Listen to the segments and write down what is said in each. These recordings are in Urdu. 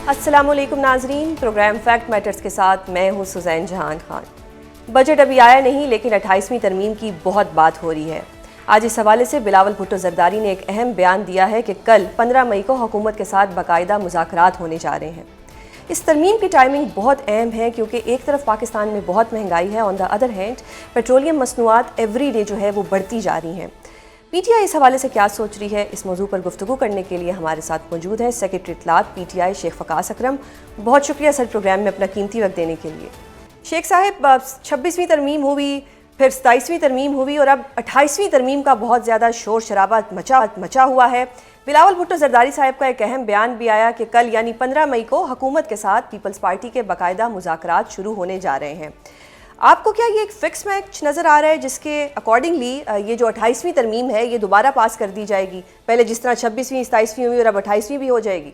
السلام علیکم ناظرین، پروگرام فیکٹ میٹرز کے ساتھ میں ہوں سزین جہان خان۔ بجٹ ابھی آیا نہیں لیکن 28ویں ترمیم کی بہت بات ہو رہی ہے۔ آج اس حوالے سے بلاول بھٹو زرداری نے ایک اہم بیان دیا ہے کہ کل 15 مئی کو حکومت کے ساتھ باقاعدہ مذاکرات ہونے جا رہے ہیں۔ اس ترمیم کی ٹائمنگ بہت اہم ہے کیونکہ ایک طرف پاکستان میں بہت مہنگائی ہے، آن دا ادر ہینڈ پیٹرولیم مصنوعات ایوری ڈے جو ہے وہ بڑھتی جا رہی ہیں۔ پی ٹی آئی اس حوالے سے کیا سوچ رہی ہے، اس موضوع پر گفتگو کرنے کے لیے ہمارے ساتھ موجود ہیں سیکرٹری اطلاعات پی ٹی آئی شیخ فقاس اکرم۔ بہت شکریہ سر پروگرام میں اپنا قیمتی وقت دینے کے لیے۔ شیخ صاحب، 26ویں ترمیم ہوئی، پھر 27ویں ترمیم ہوئی اور اب 28ویں ترمیم کا بہت زیادہ شور شرابہ مچا ہوا ہے۔ بلاول بھٹو زرداری صاحب کا ایک اہم بیان بھی آیا کہ کل یعنی 15 مئی کو حکومت کے ساتھ پیپلز پارٹی کے باقاعدہ مذاکرات شروع ہونے جا رہے ہیں۔ آپ کو کیا یہ ایک فکس میچ نظر آ رہا ہے جس کے اکارڈنگلی یہ جو 28ویں ترمیم ہے یہ دوبارہ پاس کر دی جائے گی، پہلے جس طرح 26ویں 27ویں ہوئی اور اب 28ویں بھی ہو جائے گی؟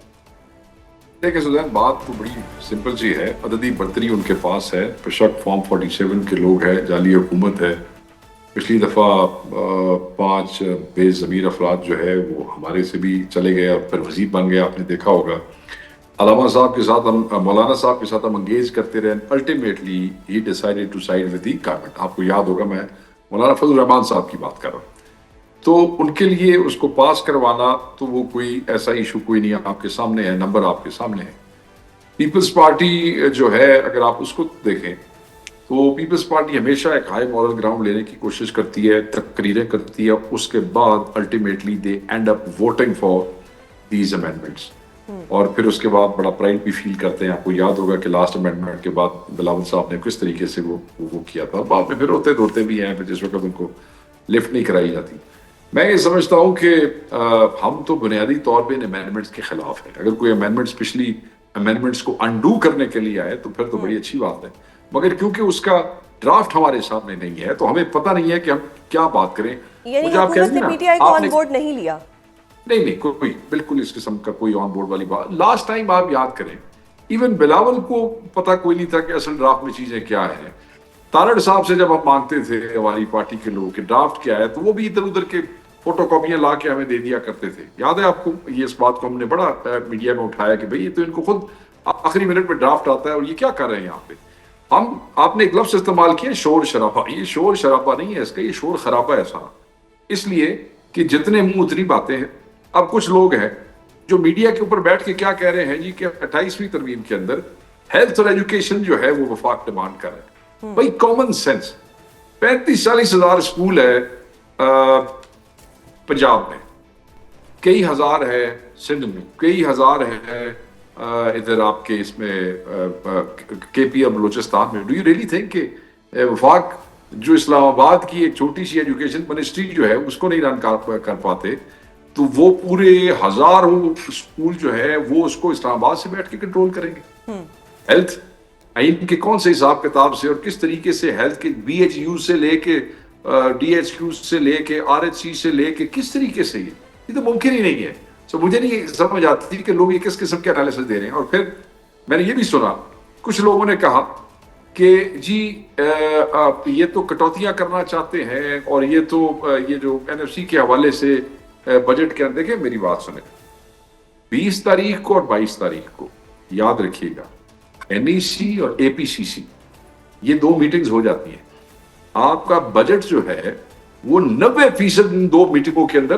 دیکھیں سوزین، بات تو بڑی سمپل سی ہے، عددی برتری ان کے پاس ہے، بشک فارم 47 کے لوگ ہیں، جعلی حکومت ہے۔ پچھلی دفعہ 5 بے ضمیر افراد جو ہے وہ ہمارے سے بھی چلے گئے اور پھر وزیر بن گیا، آپ نے دیکھا ہوگا۔ علامہ صاحب کے ساتھ مولانا صاحب کے ساتھ ہم انگیج کرتے رہے، ultimately he decided to side with the government. آپ کو یاد ہوگا میں مولانا فضل الرحمان صاحب کی بات کر رہا ہوں۔ تو ان کے لیے اس کو پاس کروانا تو وہ کوئی ایسا ایشو کوئی نہیں، آپ کے سامنے ہے، نمبر آپ کے سامنے ہے۔ پیپلز پارٹی جو ہے اگر آپ اس کو دیکھیں تو پیپلز پارٹی ہمیشہ ایک ہائی مورل گراؤنڈ لینے کی کوشش کرتی ہے، تقریریں کرتی ہے، اس کے بعد ultimately they and up voting for these amendments, اور پھر اس کے بعد بڑا پرائڈ بھی فیل کرتے ہیں۔ آپ کو یاد ہوگا کہ لاسٹ امینڈمنٹ کے بعد بلاول صاحب نے کس طریقے سے وہ کیا تھا، بعد میں پھر روتے دھوتے بھی ہیں، پھر جس وقت ان کو لفٹ نہیں کرائی جاتی۔ میں یہ سمجھتا ہوں کہ ہم تو بنیادی طور پہ ان امینڈمنٹس کے خلاف ہیں۔ اگر کوئی امینڈمنٹس پچھلی امینڈمنٹس کو انڈو کرنے کے لیے آئے تو پھر تو بڑی اچھی بات ہے، مگر کیونکہ اس کا ڈرافٹ ہمارے سامنے نہیں ہے تو ہمیں پتہ نہیں ہے کہ ہم کیا بات کریں۔ یعنی حکومت نے پی ٹی آئی کو آن بورڈ نہیں لیا؟ نہیں، کوئی بالکل اس قسم کا کوئی آن بورڈ والی بات۔ لاسٹ ٹائم آپ یاد کریں، ایون بلاول کو پتہ کوئی نہیں تھا کہ اصل ڈرافٹ میں چیزیں کیا ہیں۔ تارڑ صاحب سے جب ہم مانگتے تھے ہماری پارٹی کے لوگ کہ ڈرافٹ کیا ہے تو وہ بھی ادھر ادھر کے فوٹو کاپیاں لا کے ہمیں دے دیا کرتے تھے۔ یاد ہے آپ کو؟ یہ اس بات کو ہم نے بڑا میڈیا میں اٹھایا کہ بھئی یہ تو ان کو خود آخری منٹ میں ڈرافٹ آتا ہے اور یہ کیا کر رہے ہیں یہاں پہ۔ آپ نے ایک لفظ استعمال کیا شور شرابہ، یہ شور شرابہ نہیں ہے، اس کا یہ شور خرابہ ہے سارا، اس لیے کہ جتنے منہ اتنی باتیں ہیں۔ اب کچھ لوگ ہیں جو میڈیا کے اوپر بیٹھ کے کیا کہہ رہے ہیں جی کہ 28ویں ترمیم کے اندر ہیلتھ اور ایجوکیشن جو ہے وہ وفاق ڈیمانڈ کر رہے ہیں۔ بھائی کامن سینس، 35-40 ہزار اسکول ہے پنجاب میں، کئی ہزار ہے سندھ میں، کئی ہزار ہے ادھر آپ کے اس میں کے پی اور بلوچستان میں۔ ڈو یو ریئلی تھنک کہ وفاق جو اسلام آباد کی ایک چھوٹی سی ایجوکیشن منسٹری جو ہے اس کو نہیں رن کر پاتے تو وہ پورے ہزاروں اسکول جو ہے وہ اس کو اسلام آباد سے بیٹھ کے کنٹرول کریں گے؟ ہیلتھ ان کے کون سے حساب کتاب سے اور کس طریقے سے ہیلتھ کے بی ایچ یو سے لے کے ڈی ایچ کیو سے لے کے آر ایچ سی سے لے کے کس طریقے سے یہ تو ممکن ہی نہیں ہے۔ مجھے نہیں سمجھ آتی کہ لوگ یہ کس قسم کے انالیسس دے رہے ہیں۔ اور پھر میں نے یہ بھی سنا کچھ لوگوں نے کہا کہ جی یہ تو کٹوتیاں کرنا چاہتے ہیں اور یہ تو یہ جو این ایف سی کے حوالے سے بجٹ کے اندر، دیکھیں میری بات سنیں، 20 تاریخ کو اور 22 تاریخ کو یاد رکھیے گا این ای سی اور اے پی سی سی یہ 2 میٹنگز ہو جاتی ہیں۔ آپ کا بجٹ جو ہے وہ 90% ان 2 میٹنگوں کے اندر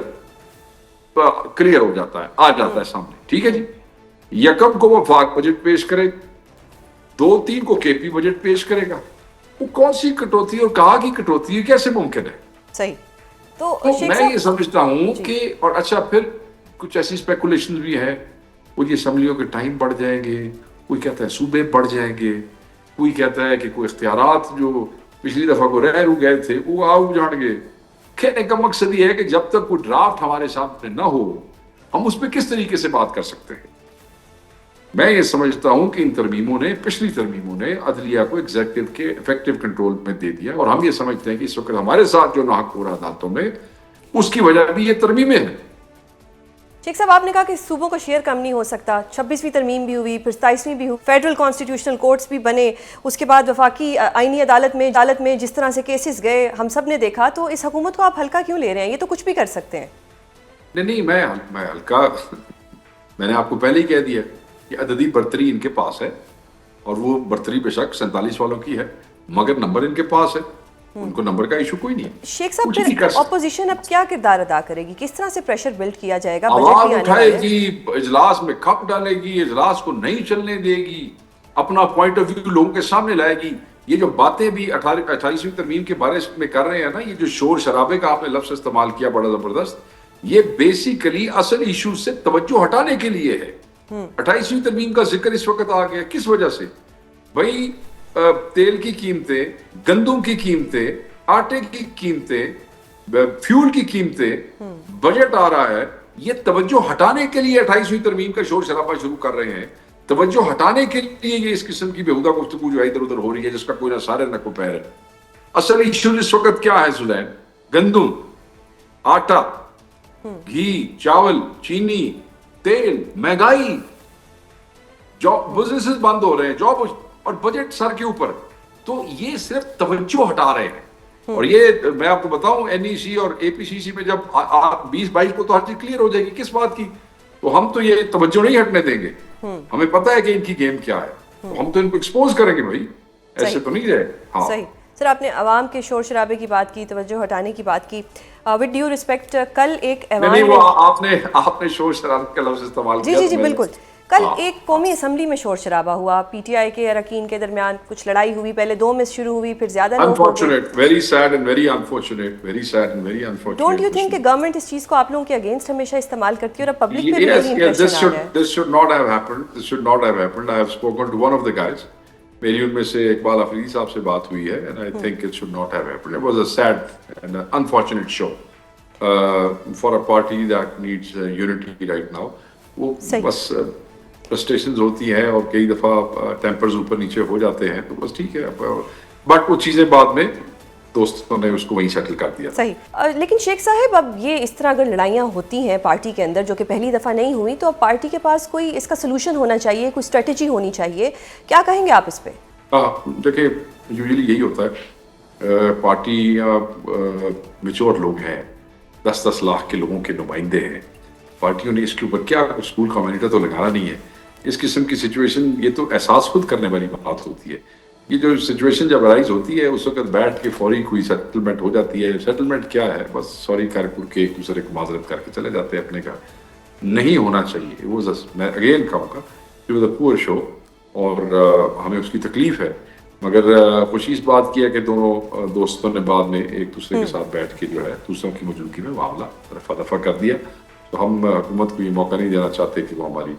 کلیئر ہو جاتا ہے، آ جاتا ہے سامنے، ٹھیک ہے جی۔ یکم کو وفاق بجٹ پیش کرے، 2-3 کو کے پی بجٹ پیش کرے گا۔ وہ کون سی کٹوتی اور کہاں کی کٹوتی ہے، کیسے ممکن ہے؟ صحیح۔ تو میں یہ سمجھتا ہوں کہ اور اچھا پھر کچھ ایسی اسپیکولیشن بھی ہیں، کوئی اسمبلیوں کے ٹائم بڑھ جائیں گے، کوئی کہتا ہے صوبے بڑھ جائیں گے، کوئی کہتا ہے کہ کوئی اختیارات جو پچھلی دفعہ کو رہ رو گئے تھے وہ آؤ جان گے۔ کہنے کا مقصد یہ ہے کہ جب تک کوئی ڈرافٹ ہمارے سامنے نہ ہو ہم اس پہ کس طریقے سے بات کر سکتے ہیں۔ میں یہ سمجھتا ہوں کہ ان ترمیموں نے، پچھلی ترمیموں نے عدلیہ کو ایگزیکٹو کے افیکٹو کنٹرول میں دے دیا، اور ہم یہ سمجھتے ہیں کہ اس وقت ہمارے ساتھ جو ناحق ہو رہا عدالتوں میں اس کی وجہ بھی یہ ترمیمیں ہیں۔ شیخ صاحب، آپ نے کہا کہ صوبوں کا شیئر کم نہیں ہو سکتا، 26ویں ترمیم بھی ہوئی، پھر 27ویں بھی ہوئی، فیڈرل کانسٹیٹیوشنل کورٹس بھی بنے، اس کے بعد وفاقی آئینی عدالت میں جس طرح سے کیسز گئے ہم سب نے دیکھا، تو اس حکومت کو آپ ہلکا کیوں لے رہے ہیں؟ یہ تو کچھ بھی کر سکتے ہیں۔ نہیں، میں ہلکا، میں نے آپ کو پہلے ہی کہہ دیا کہ عددی برتری ان کے پاس ہے اور وہ برتری بے شک 47 والوں کی ہے مگر نمبر ان کے پاس ہے, ان کو نمبر کا ایشو کوئی نہیں ہے. شیخ صاحب پھر اپوزیشن اب کیا کردار ادا کرے گی, کس طرح سے پریشر بلڈ کیا جائے گا؟ آواز اٹھائے گی, اجلاس میں کھپ ڈالے گی, اجلاس کو نہیں چلنے دے گی, اپنا پوائنٹ آف ویو لوگوں کے سامنے لائے گی. یہ جو باتیں بھی 28ویں ترمیم کے بارے میں کر رہے ہیں نا, یہ جو شور شرابے کا آپ نے لفظ استعمال کیا بڑا زبردست, یہ بیسیکلی اصل ایشو سے توجہ ہٹانے کے لیے ہے. 28ویں ترمیم کا ذکر اس وقت آ گیا کس وجہ سے؟ بھائی تیل کی قیمتیں, گندم کی قیمتیں, آٹے کی قیمتیں, فیول کی قیمتیں, بجٹ آ رہا ہے, یہ توجہ ہٹانے کے لیے 28ویں ترمیم کا شور شرابہ شروع کر رہے ہیں. توجہ ہٹانے کے لیے یہ اس قسم کی بےہودہ گفتگو جو ہے ادھر ادھر ہو رہی ہے جس کا کوئی نہ سارے نہ کوئی پیر ہے. اصل ایشو اس وقت کیا ہے سلیم؟ گندم, آٹا, گھی, چاول, چینی, تیل, مہنگائی, جاب, بزنسز بند ہو رہے ہیں, جاب اور بجٹ سر کے اوپر. تو یہ صرف توجہ ہٹا رہے ہیں. اور یہ میں آپ کو بتاؤں این ای سی اور اے پی سی سی میں جب 20-22 کو تو ہر چیز کلیئر ہو جائے گی کس بات کی, تو ہم تو یہ توجہ نہیں ہٹنے دیں گے. ہمیں پتہ ہے کہ ان کی گیم کیا ہے, تو ہم تو ان کو ایکسپوز کریں گے بھائی, ایسے تو نہیں رہے. ہاں صحیح. سر آپ نے عوام کے شور شرابے کی بات کی, توجہ ہٹانے کی بات کی. ود ڈیو ریسپیکٹ کل ایک ایوان نہیں, وہ آپ نے شور شرابے کا لفظ استعمال کیا. جی بالکل. کل ایک قومی اسمبلی میں شور شرابہ ہوا, پی ٹی آئی کے اراکین کے درمیان کچھ لڑائی ہوئی, پہلے 2 میں شروع ہوئی, پھر زیادہ لوگ ہو گئے. Very sad and very unfortunate, very sad and very unfortunate. Don't you think کہ گورنمنٹ اس چیز کو آپ لوگوں کے اگینسٹ ہمیشہ استعمال کرتی ہے اور اب پبلک پہ بھی یہی امپریشن آ رہا ہے؟ This should not have happened. This should not have happened. I have spoken to one of the guys. میری ان میں سے اقبال افریدی صاحب سے بات ہوئی ہے, and I think it should not have happened. It was a sad and unfortunate show for a party that needs unity right now. وہ بس فرسٹریشنز ہوتی ہیں اور کئی دفعہ ٹیمپرز اوپر نیچے ہو جاتے ہیں, تو بس ٹھیک ہے, بٹ وہ چیزیں بعد میں دوستوں نے اس کو وہیں سیٹل کر دیا. صحیح. لیکن شیخ صاحب اب یہ اس طرح اگر لڑائیاں ہوتی ہیں پارٹی کے اندر جو کہ پہلی دفعہ نہیں ہوئی, تو اب پارٹی کے پاس کوئی اس کا سلوشن ہونا چاہیے, کوئی اسٹریٹجی ہونی چاہیے. کیا کہیں گے آپ اس پہ؟ دیکھیں یوزلی یہی ہوتا ہے, پارٹی میچور لوگ ہیں, 10-10 لاکھ کے لوگوں کے نمائندے ہیں, پارٹیوں نے اس کے اوپر کیا اسکول کا مانیٹر تو لگانا نہیں ہے. اس قسم کی سچویشن, یہ تو احساس خود کرنے والی بات ہوتی ہے. یہ جو سچویشن جب رائز ہوتی ہے اس وقت بیٹھ کے فوری کوئی سیٹلمنٹ ہو جاتی ہے. سیٹلمنٹ کیا ہے؟ بس سوری کر کے ایک دوسرے کو معذرت کر کے چلے جاتے ہیں اپنے گھر. نہیں ہونا چاہیے. وہ میں اگین کہوں گا کہ وہ پور شو, اور ہمیں اس کی تکلیف ہے, مگر خوشی اس بات کی ہے کہ دونوں دوستوں نے بعد میں ایک دوسرے کے ساتھ بیٹھ کے جو ہے دوسروں کی موجودگی میں معاملہ رفع دفع کر دیا. تو ہم حکومت کو یہ موقع نہیں دینا چاہتے کہ وہ ہماری.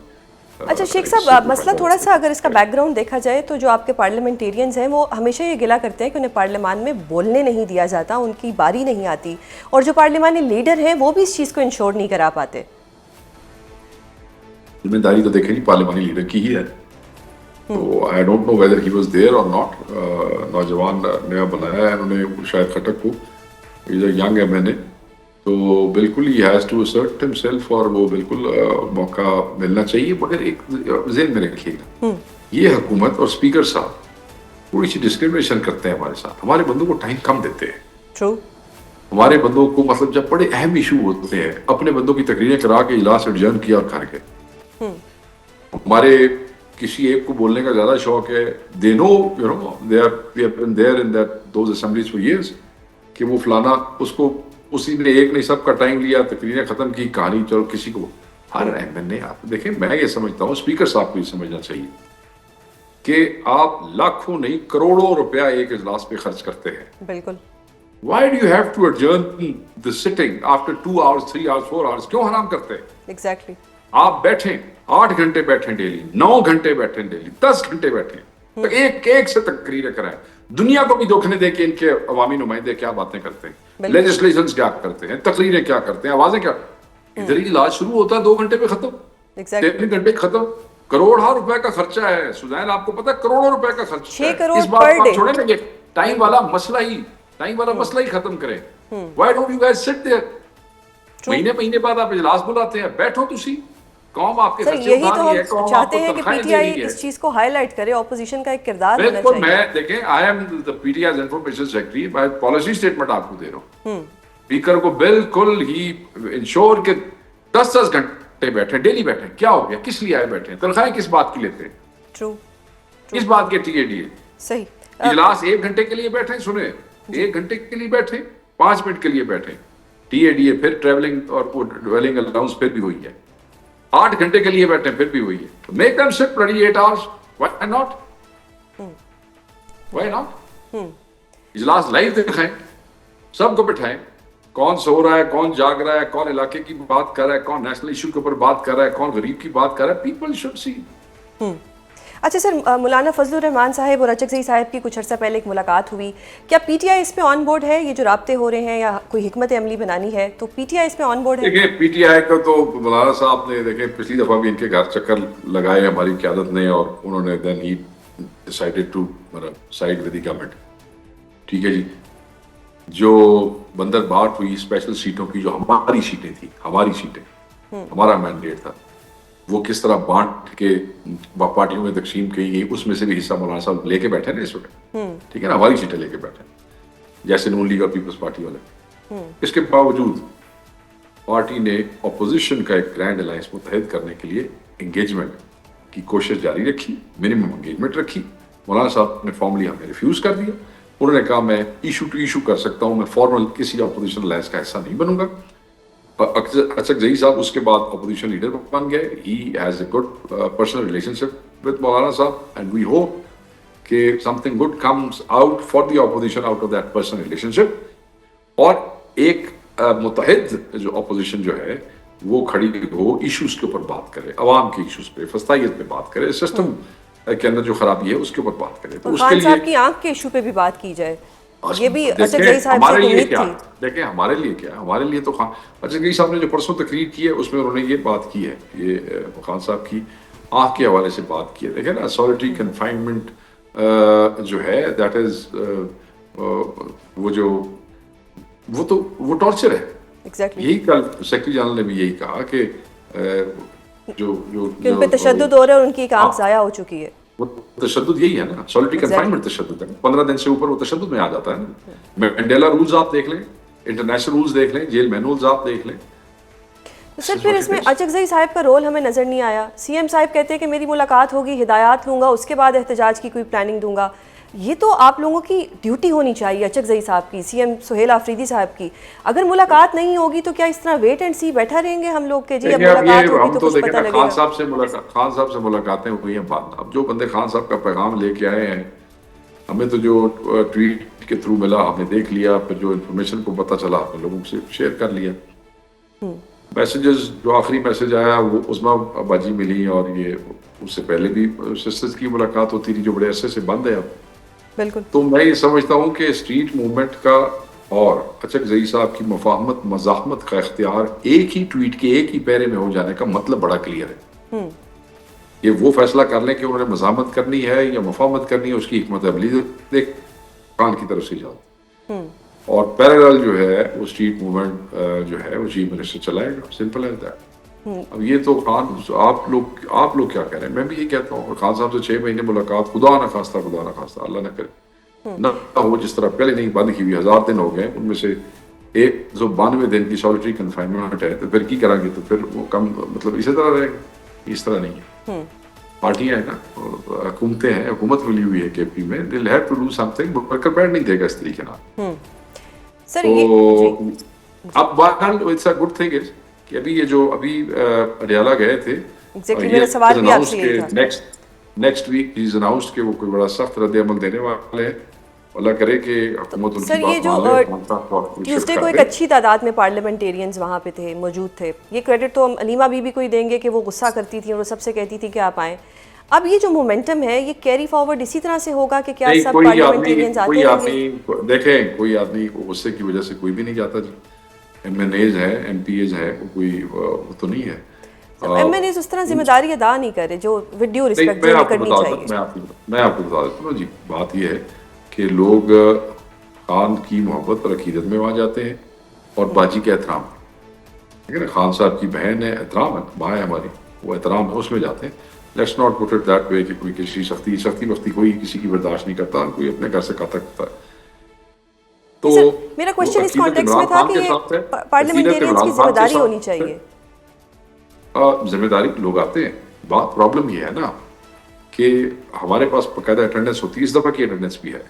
اچھا شیخ صاحب, مسئلہ تھوڑا سا اگر اس کا بیک گراؤنڈ دیکھا جائے تو جو آپ کے پارلیمنٹیرینز ہیں وہ ہمیشہ یہ گلہ کرتے ہیں کہ انہیں پارلیمان میں بولنے نہیں دیا جاتا, ان کی باری نہیں آتی, اور جو پارلیمانی لیڈر ہیں وہ بھی اس چیز کو انشور نہیں کرا پاتے. ذمہ داری تو دیکھیں جی پارلیمانی لیڈر کی ہی ہے. تو I don't know whether he was there or not. نوجوان نیا بنایا ہے انہوں نے شاید کھٹک کو, ینگ ہے, میں نے تو بالکل ہی ہیز ٹو اسرٹ ہمسیلف, اور وہ بالکل موقع ملنا چاہیے. مگر ایک ذہن میں رکھیے گا, یہ حکومت اور اسپیکر صاحب تھوڑی سی ڈسکریمنیشن کرتے ہیں ہمارے ساتھ. ہمارے بندوں کو ٹائم کم دیتے ہیں. ٹرو. ہمارے بندوں کو مطلب جب بڑے اہم ایشو ہوتے ہیں اپنے بندوں کی تقریریں کرا کے اجلاس ایڈجرن کیا اور کر گئے. ہمارے کسی ایک کو بولنے کا زیادہ شوق ہے. they know, you know, they have been there in those assemblies for years, کہ وہ فلانا اس کو اسی نے ایک نہیں سب کا ٹائم لیا, تقریریں ختم کی, کہانی چلو کسی کو. ہر ایم این اے, آپ دیکھیں میں یہ سمجھتا ہوں اسپیکر صاحب کو یہ سمجھنا چاہیے کہ آپ لاکھوں نہیں کروڑوں روپیہ ایک اجلاس پہ خرچ کرتے ہیں. بالکل. Why do you have to adjourn the sitting after 2 hours, 3 hours, 4 hours? کیوں حرام کرتے ہیں؟ ایگزیکٹلی. آپ بیٹھیں 8 گھنٹے بیٹھیں ڈیلی, 9 گھنٹے بیٹھیں ڈیلی, 10 گھنٹے بیٹھیں, تو ایک سے تقریریں کرائیں. دنیا کو بھی دکھنے دے کہ ان کے عوامی نمائندے کیا باتیں کرتے ہیں, لیجسلیشنز کیا کرتے ہیں, تقریریں کیا کرتے ہیں, آوازیں کیا. ادھر ہی علاج شروع ہوتا ہے 2 گھنٹے پہ ختم, 3 گھنٹے ختم. کروڑوں روپے کا خرچہ ہے سوزین, آپ کو پتہ ہے کروڑوں روپے کا خرچہ ہے. 6 کروڑ اس بات پر کو ڈے. چھوڑیں گے, ٹائم والا مسئلہ ہی ختم کریں. Why don't you guys sit there? مہینے بعد آپ اجلاس بلاتے ہیں, بیٹھو تسی. قوم آپ کے خرچے اٹھا رہی ہے, قوم چاہتے ہیں کہ پی ٹی آئی اس چیز کو ہائی لائٹ کرے, اپوزیشن کا ایک کردار ہونا چاہیے. بالکل. میں دیکھیں I am the P T I information secretary, میں پالیسی اسٹیٹمنٹ آپ کو دے رہا ہوں. اسپیکر کو بالکل ہی انشور کے 10 گھنٹے بیٹھے ڈیلی بیٹھے, کیا ہو گیا, کس لیے آئے بیٹھے ہیں, تنخواہیں کس بات کی لیتے ہیں, ٹرو, کس بات کے ٹی اے ڈی اے, صحیح. اجلاس 1 گھنٹے کے لیے بیٹھے, سنیں 1 گھنٹے کے لیے بیٹھے, 5 منٹ کے لیے بیٹھے, ٹی اے ڈی اے پھر ٹریولنگ اور ڈویلنگ الاؤنس پھر بھی وہی ہے, 8 گھنٹے کے لیے بیٹھے پھر بھی وہی ہے. میک دیم سٹ 28 hours, why not, why not, اجلاس لائیو دکھائیں, سب کو بٹھائیں, کون سو رہا ہے, کون جاگ رہا ہے, کون علاقے کی بات کر رہا ہے, کون نیشنل ایشو کے اوپر بات کر رہا ہے, کون غریب کی بات کر رہا ہے, پیپل شوڈ سی. اچھا سر, مولانا فضل الرحمان صاحب اور اچک زئی صاحب کی کچھ عرصہ پہلے ایک ملاقات ہوئی, کیا پی ٹی آئی اس پہ آن بورڈ ہے, یہ جو رابطے ہو رہے ہیں یا کوئی حکمت عملی بنانی ہے, تو پی ٹی آئی اس پہ آن بورڈ ہے؟ دیکھیں پی ٹی آئی کا تو مولانا صاحب نے, دیکھیں پچھلی دفعہ بھی ان کے گھر چکر لگائے ہماری قیادت نے, اور انہوں نے then he decided to side with the government. ٹھیک ہے جی, جو بندر بانٹ ہوئی اسپیشل سیٹوں کی, جو ہماری سیٹیں تھیں, ہماری سیٹیں, ہمارا مینڈیٹ تھا, وہ کس طرح بانٹ کے پارٹیوں میں تقسیم کی گئی, اس میں سے بھی حصہ مولانا صاحب لے کے بیٹھے نا اس وقت, ٹھیک ہے نا, ہماری سیٹیں لے کے بیٹھے جیسے نون لیگ اور پیپلز پارٹی والے. اس کے باوجود پارٹی نے اپوزیشن کا ایک گرینڈ الائنس متحد کرنے کے لیے انگیجمنٹ کی کوشش جاری رکھی, منیمم انگیجمنٹ رکھی. مولانا صاحب نے فارملی ہمیں ریفیوز کر دیا, انہوں نے کہا میں ایشو ٹو ایشو کر سکتا ہوں, میں فارمل کسی اپوزیشن الائنس کا حصہ نہیں بنوں گا. اچک زئی صاحب اس کے بعد اپوزیشن لیڈر بن گئے. He has a good personal relationship with Maulana صاحب, اینڈ وی ہوپ کہ something good comes out for the opposition out of that personal relationship, اور ایک متحد جو اپوزیشن جو ہے وہ کھڑی ہو, ایشوز کے اوپر بات کرے, عوام کے ایشوز پہ, فسطائیت پہ بات کرے, سسٹم کے اندر جو خرابی ہے اس کے اوپر بات کرے. تو اس کے خان لیے صاحب کی آنکھ کے ایشو پہ بھی بات کی جائے, یہ بھی اچک دیکھیں زئی صاحب سے ہمارے لیے امید کیا, تھی. دیکھیں ہمارے لیے کیا, ہمارے لیے تو اچک زئی صاحب نے جو پرسوں تقریر کی ہے اس میں انہوں نے یہ بات کی ہے, یہ خان صاحب کی آنکھ کے حوالے سے بات کی ہے. دیکھیں نا, سولیٹری کنفائنمنٹ جو ہے دیٹ از وہ ٹارچر ہے. یہی کل سیکرٹری جنرل نے بھی یہی کہا کہ جو ان پہ تشدد ہو رہا ہے اور ان کی ایک آنکھ ضائع ہو چکی ہے. وہ تشدد یہی ہے نا, سولیٹری کنفائنمنٹ تشدد ہے. 15 دن سے اوپر وہ تشدد میں آ جاتا ہے نا. مینڈیلا رولز آپ دیکھ لیں, انٹرنیشنل رولز دیکھ لیں, جیل مینولز آپ دیکھ لیں. سر پھر اس میں اچک زئی صاحب کا رول ہمیں نظر نہیں آیا. سی ایم صاحب کہتے ہیں کہ میری ملاقات ہوگی, ہدایات لوں گا, اس کے بعد احتجاج کی کوئی پلاننگ دوں گا. یہ تو آپ لوگوں کی ڈیوٹی ہونی چاہیے, اچک زئی صاحب کی, سی ایم سہیل آفریدی صاحب کی. اگر ملاقات نہیں ہوگی تو کیا اس طرح ویٹ اینڈ سی بیٹھا رہیں گے ہم لوگ کہ جی اب ملاقات ہوگی تو کچھ پتہ لگے گا؟ خان صاحب سے ملاقاتیں ہوئی ہیں, اب جو بندے خان صاحب کا پیغام لے کے آئے ہیں, ہمیں تو جو ٹویٹ کے تھرو ملا ہم نے دیکھ لیا, پھر جو انفارمیشن کو پتہ چلا ہم نے لوگوں سے شیئر کر لیا. میسیجز جو آخری میسج آیا وہ عظمیٰ باجی ملی, اور یہ اس سے پہلے بھی سسٹرز کی ملاقات ہوتی تھی جو بڑے عرصے سے بند ہے اب. بالکل. تو میں یہ سمجھتا ہوں کہ اسٹریٹ موومنٹ کا اور اچک زئی صاحب کی مفاہمت مزاحمت کا اختیار ایک ہی ٹویٹ کے ایک ہی پیرے میں ہو جانے کا مطلب بڑا کلیئر ہے. یہ وہ فیصلہ کر لیں کہ انہوں نے مزاحمت کرنی ہے یا مفاہمت کرنی ہے, اس کی حکمت عملی دیکھ خان کی طرف سے جاؤ, اور پیرالل جو ہے وہ اسٹریٹ موومنٹ جو ہے وہ چیف منسٹر چلائے گا. سمپل ہے دیٹ. اب یہ تو خان آپ لوگ کیا کہہ رہے ہیں, میں بھی یہ کہتا ہوں خان صاحب سے 6 مہینے ملاقات خدا نہ خواستہ اللہ نہ کرے نہ ہو, جس طرح پہلے نہیں بند کی ہوئی 1000 دن ہو گئے, ان میں سے 92 دن کی سولیٹری کنفائنمنٹ ہے, تو پھر کی کریں گے, تو پھر وہ کم مطلب اسی طرح رہے گا. اس طرح نہیں ہے. پارٹیاں ہیں نا, حکومتیں ہیں, حکومت ملی ہوئی ہے کے پی میں, they'll have to do something, worker بیٹھ نہیں دے گا اس طریقے سے. تو اب بہرحال اٹس اے گڈ تھنگ کہ ابھی یہ جو ابھی اڈیالہ گئے تھے, نیکسٹ ویک از اناؤنسڈ کہ وہ کوئی بڑا سخت رد عمل دینے والے ہیں. اللہ کرے کہ حکومت ان کی بات مان لے. ٹیوزڈے کو ایک اچھی تعداد میں پارلیمنٹیرینز وہاں پہ تھے, موجود تھے. یہ کریڈٹ تو ہم علیمہ بی بی کو ہی دیں گے کہ وہ غصہ کرتی تھی اور وہ سب سے کہتی تھی کہ آپ آئیں. اب یہ جو مومنٹم ہے یہ کیری فارورڈ اسی طرح سے ہوگا کہ کیا سب پارلیمنٹیرینز آتے رہیں گے؟ دیکھیں کوئی آدمی غصے کی وجہ سے کوئی بھی نہیں جاتا جی. ایم این ایز ہے, ایم پی ایز ہے, کوئی تو نہیں ہے. ایم این ایز اس طرح ذمہ داری ادا نہیں کرے جو ود ڈیو رسپیکٹ جو کرنی چاہیے. میں آپ کو بتا دیتا ہوں جی, بات یہ ہے کہ لوگ خان کی محبت اور عقیدت میں وہاں جاتے ہیں, اور باجی کا احترام, ٹھیک ہے نا, خان صاحب کی بہن ہے, احترام ہے, ماں ہے ہماری, وہ احترام ہے, اس میں جاتے ہیں. Let's not put it that way کہ کوئی کسی سختی وقتی کوئی کسی کی برداشت نہیں کرتا, کوئی اپنے گھر سے کاتا کرتا ہے. تو میرا کوشچن اس کانٹیکسٹ میں تھا کہ یہ پارلیمنٹیرینز کی ذمہ داری ہونی چاہیے. ذمہ داری لوگ آتے ہیں. بات پرابلم یہ ہے نا کہ ہمارے پاس باقاعدہ اٹینڈنس ہوتی ہے, اس دفعہ کی اٹینڈنس بھی ہے.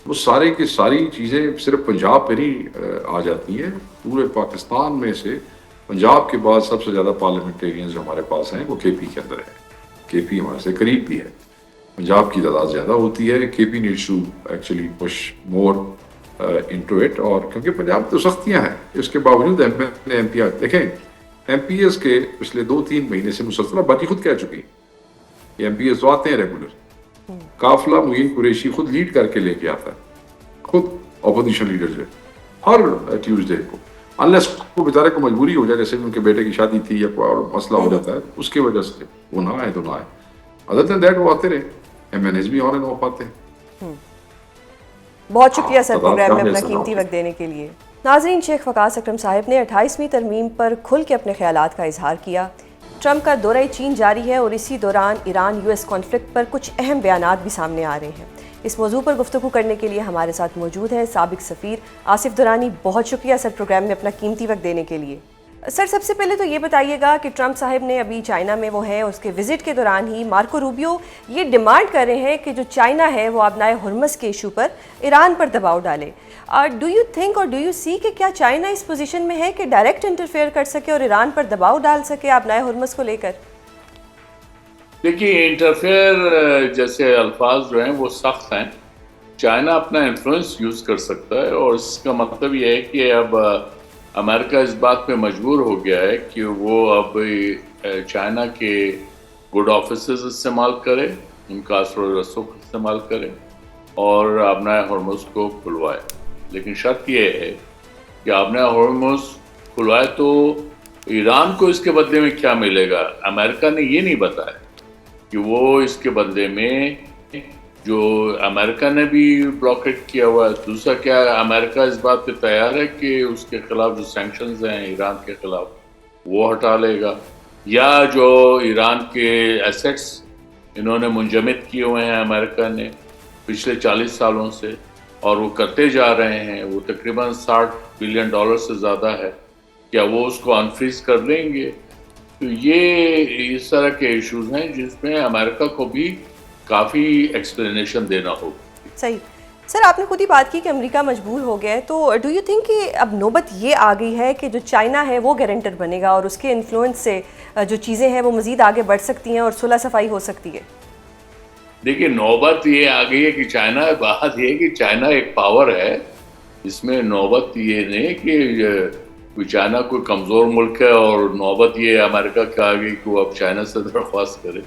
وہ سارے کی ساری چیزیں صرف پنجاب پہ نہیں آ جاتی ہیں, پورے پاکستان میں سے پنجاب کے بعد سب سے زیادہ پارلیمنٹیرینز جو ہمارے پاس ہیں وہ کے پی کے اندر ہے. کے پی ہمارے سے قریب بھی ہے, پنجاب کی تعداد زیادہ ہوتی ہے. K P needs to actually push more into it, اور کیونکہ پنجاب تو سختیاں ہیں, اس کے باوجود ایم پی دیکھیں ایم پی ایس کے پچھلے 2-3 مہینے سے مسلسل باقی خود کہہ چکی کہ ایم پی ایس تو آتے ہیں ریگولر. قافلہ معین قریشی خود لیڈ کر کے لے کے آتا ہے, خود اپوزیشن لیڈر جو ہر ٹیوزڈے کو, انلیس کو بیچارے کو مجبوری ہو جائے, جیسے ان کے بیٹے کی شادی تھی یا کوئی مسئلہ ہو جاتا ہے اس کی وجہ سے وہ نہ آئے تو نہ آئے. ادر دین دیٹ وہ آتے رہے, ایم این ایس بھی آن اینڈ آف آتے ہیں. بہت شکریہ سر پروگرام میں اپنا قیمتی وقت دینے کے لیے. ناظرین, شیخ وقاص اکرم صاحب نے 28ویں ترمیم پر کھل کے اپنے خیالات کا اظہار کیا. ٹرمپ کا دورہ چین جاری ہے اور اسی دوران ایران یو ایس کانفلکٹ پر کچھ اہم بیانات بھی سامنے آ رہے ہیں. اس موضوع پر گفتگو کرنے کے لیے ہمارے ساتھ موجود ہیں سابق سفیر آصف درانی. بہت شکریہ سر پروگرام میں اپنا قیمتی وقت دینے کے لیے. سر, سب سے پہلے تو یہ بتائیے گا کہ ٹرمپ صاحب نے ابھی چائنا میں وہ ہے, اس کے وزٹ کے دوران ہی مارکو روبیو یہ ڈیمانڈ کر رہے ہیں کہ جو چائنا ہے وہ آبنائے ہرمز کے ایشو پر ایران پر دباؤ ڈالے. ڈو یو تھنک اور ڈو یو سی کہ کیا چائنا اس پوزیشن میں ہے کہ ڈائریکٹ انٹرفیئر کر سکے اور ایران پر دباؤ ڈال سکے آبنائے ہرمز کو لے کر؟ دیکھیے, انٹرفیئر جیسے الفاظ جو ہیں وہ سخت ہیں. چائنا اپنا انفلوئنس یوز کر سکتا ہے, اور اس کا مطلب یہ ہے کہ اب امریکہ اس بات پہ مجبور ہو گیا ہے کہ وہ اب چائنا کے گڈ آفیسز استعمال کرے, ان کا اثر و رسوخ استعمال کرے اور آبنائے ہرمز کو کھلوائے. لیکن شرط یہ ہے کہ آبنائے ہرمز کھلوائے تو ایران کو اس کے بدلے میں کیا ملے گا. امریکہ نے یہ نہیں بتایا کہ وہ اس کے بدلے میں, جو امریکہ نے بھی بلاکیٹ کیا ہوا ہے, دوسرا کیا امریکہ اس بات پہ تیار ہے کہ اس کے خلاف جو سینکشنز ہیں ایران کے خلاف وہ ہٹا لے گا, یا جو ایران کے ایسیٹس انہوں نے منجمد کیے ہوئے ہیں امریکہ نے پچھلے 40 سالوں سے اور وہ کرتے جا رہے ہیں, وہ تقریباً $60 بلین سے زیادہ ہے, کیا وہ اس کو انفریز کر لیں گے؟ تو یہ اس طرح کے ایشوز ہیں جس میں امریکہ کو بھی کافی ایکسپلینیشن دینا ہوگا. صحیح. سر, آپ نے خود ہی بات کی کہ امریکہ مجبور ہو گیا ہے, تو ڈو یو تھنک کہ اب نوبت یہ آ گئی ہے کہ جو چائنا ہے وہ گارنٹر بنے گا اور اس کے انفلوئنس سے جو چیزیں ہیں وہ مزید آگے بڑھ سکتی ہیں اور صلح صفائی ہو سکتی ہے؟ دیکھیے, نوبت یہ آ گئی ہے کہ چائنا, بات یہ ہے کہ چائنا ایک پاور ہے, اس میں نوبت یہ نہیں کہ چائنا کوئی کمزور ملک ہے اور نوبت یہ امریکہ کے آ گئی کہ وہ اب چائنا سے درخواست کرے.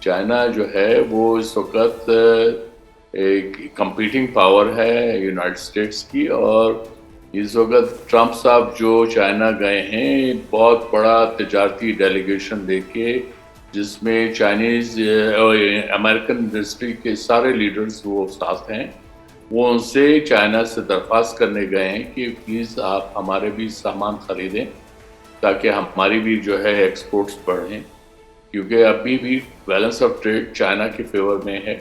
چائنا جو ہے وہ اس وقت ایک کمپیٹنگ پاور ہے یونائٹڈ اسٹیٹس کی, اور اس وقت ٹرمپ صاحب جو چائنا گئے ہیں بہت بڑا تجارتی ڈیلیگیشن لے کے, جس میں چائنیز اور امریکن انڈسٹری کے سارے لیڈرز وہ ساتھ ہیں, وہ ان سے چائنا سے درخواست کرنے گئے ہیں کہ پلیز آپ ہمارے بھی سامان خریدیں تاکہ ہماری بھی جو ہے ایکسپورٹس بڑھیں, کیونکہ ابھی بھی بیلنس آف ٹریڈ چائنا کے فیور میں ہے,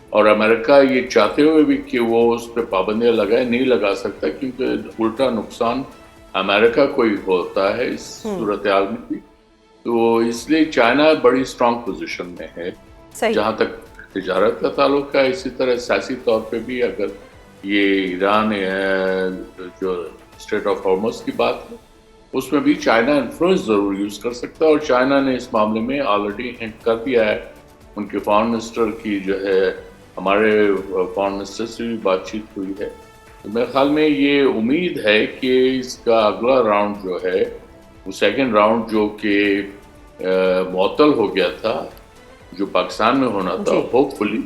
اور امریکہ یہ چاہتے ہوئے بھی کہ وہ اس پہ پابندیاں لگائے نہیں لگا سکتا, کیونکہ الٹا نقصان امریکہ کو ہی ہوتا ہے اس صورتحال میں بھی. تو اس لیے چائنا بڑی اسٹرانگ پوزیشن میں ہے جہاں تک تجارت کا تعلق ہے. اسی طرح سیاسی طور پہ بھی اگر یہ ایران جو اسٹریٹ آف ہارمز کی بات ہے اس میں بھی چائنا انفلوئنس ضرور یوز کر سکتا ہے, اور چائنا نے اس معاملے میں آلریڈی ہنٹ کر دیا ہے. ان کے فارن منسٹر کی جو ہے ہمارے فارن منسٹر سے بھی بات چیت ہوئی ہے. تو میرے خیال میں یہ امید ہے کہ اس کا اگلا راؤنڈ جو ہے وہ سیکنڈ راؤنڈ جو کہ معطل ہو گیا تھا, جو پاکستان میں ہونا تھا, ہوپ فلی